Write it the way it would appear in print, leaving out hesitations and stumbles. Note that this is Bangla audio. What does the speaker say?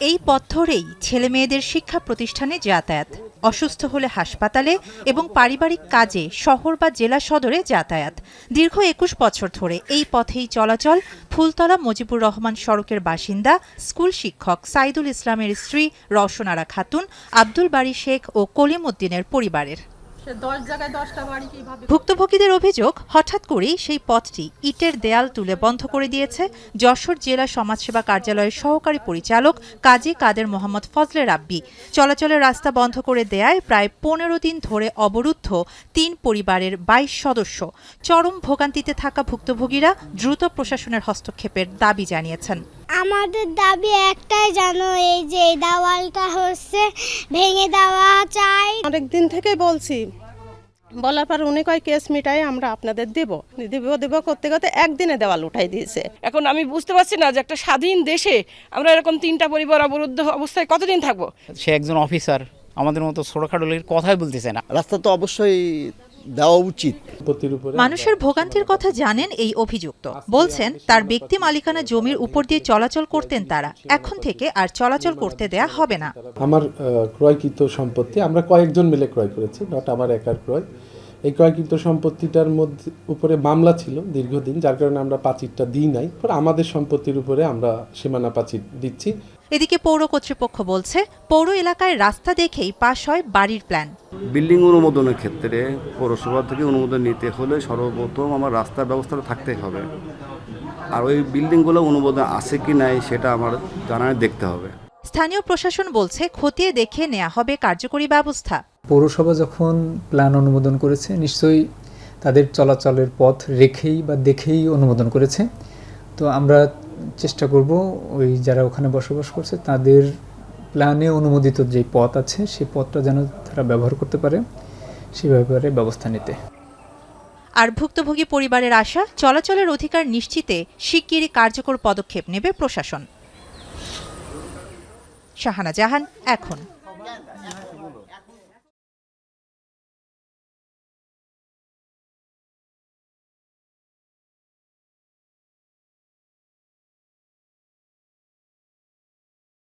এই পথ ধরেই ছেলে মেয়েদের শিক্ষা প্রতিষ্ঠানে যাতায়াত, অসুস্থ হলে হাসপাতালে এবং পারিবারিক কাজে শহর বা জেলা সদরে যাতায়াত। দীর্ঘ ২১ বছর ধরে এই পথেই চলাচল ফুলতলা মজিবুর রহমান সড়কের বাসিন্দা স্কুল শিক্ষক সাইদুল ইসলামের স্ত্রী রওশন আরা খাতুন, আব্দুল বারী শেখ ও কলিম উদ্দিনের পরিবারের। ভুক্তভোগীদের অভিযোগ, হঠাৎ করেই সেই পথটি ইটের দেয়াল তুলে বন্ধ করে দিয়েছে যশোর জেলা সমাজসেবা কার্যালয়ের সহকারী পরিচালক কাজী কাদের মোহাম্মদ ফজলে রাব্বি। চলাচলের রাস্তা বন্ধ করে দেয়ায় প্রায় ১৫ দিন ধরে অবরুদ্ধ ৩ পরিবারের ২২ সদস্য। চরম ভোগান্তিতে থাকা ভুক্তভোগীরা দ্রুত প্রশাসনের হস্তক্ষেপের দাবি জানিয়েছেন। আমাদের দাবি একটাই, জানো, এই যে দেওয়ালটা ভেঙে দেওয়া চাই। অনেকদিন থেকে বলছি, বলার পর উনি কয় কেস মিটাই আমরা আপনাদের দেব করতে করতে একদিনে দেওয়াল উঠাই দিয়েছে। এখন আমি বুঝতে পারছি না যে একটা স্বাধীন দেশে আমরা এরকম 3টা পরিবার অবরুদ্ধ অবস্থায় কতদিন থাকবো। সে একজন অফিসার, আমাদের মতো ছোটখাটো লোকের কথাই বলতেছে না। রাস্তা তো অবশ্যই দেওয়া উচিত। মানুষের ভোগান্তির কথা জানেন এই অভিযুক্ত। বলছেন তার ব্যক্তি মালিকানা জমির উপর দিয়ে চলাচল করতেন তারা, এখন থেকে আর চলাচল করতে দেয়া হবে না। আমার ক্রয়কৃত সম্পত্তি আমরা কয়েকজন মিলে ক্রয় করেছি, নট আমার একার ক্রয়। এই ক্রয়কৃত সম্পত্তিটার মধ্যে উপরে মামলা ছিল দীর্ঘদিন, যার কারণে আমরা পাঁচিরটা দিই নাই। আমাদের সম্পত্তির উপরে আমরা সীমানা পাঁচির দিচ্ছি। এদিকে পৌর কর্তৃপক্ষ বলছে পৌর এলাকায় রাস্তা দেখেই পাশ হয় বাড়ির প্ল্যান। বিল্ডিং অনুমোদনের ক্ষেত্রে পৌরসভা থেকে অনুমোদন নিতে হলে সর্বপ্রথম আমার রাস্তার ব্যবস্থাটা থাকতে হবে, আর ওই বিল্ডিংগুলো অনুমোদন আছে কি নাই সেটা আমার জানায় দেখতে হবে। স্থানীয় প্রশাসন বলছে খতিয়ে দেখে নেওয়া হবে কার্যকরী ব্যবস্থা। পৌরসভা যখন প্ল্যান অনুমোদন করেছে, নিশ্চয়ই তাদের চলাচলের পথ রেখেই বা দেখেই অনুমোদন করেছে। তো আমরা চেষ্টা করব ওই যারা ওখানে বসবাস করছে তাদের প্ল্যানে অনুমোদিত যে পথ আছে সেই পথটা যেন তারা ব্যবহার করতে পারে, সে ব্যাপারে ব্যবস্থা নিতে। আর ভুক্তভোগী পরিবারের আশা, চলাচলের অধিকার নিশ্চিতে শিগগিরই কার্যকর পদক্ষেপ নেবে প্রশাসন। শাহানা জাহান, এখন।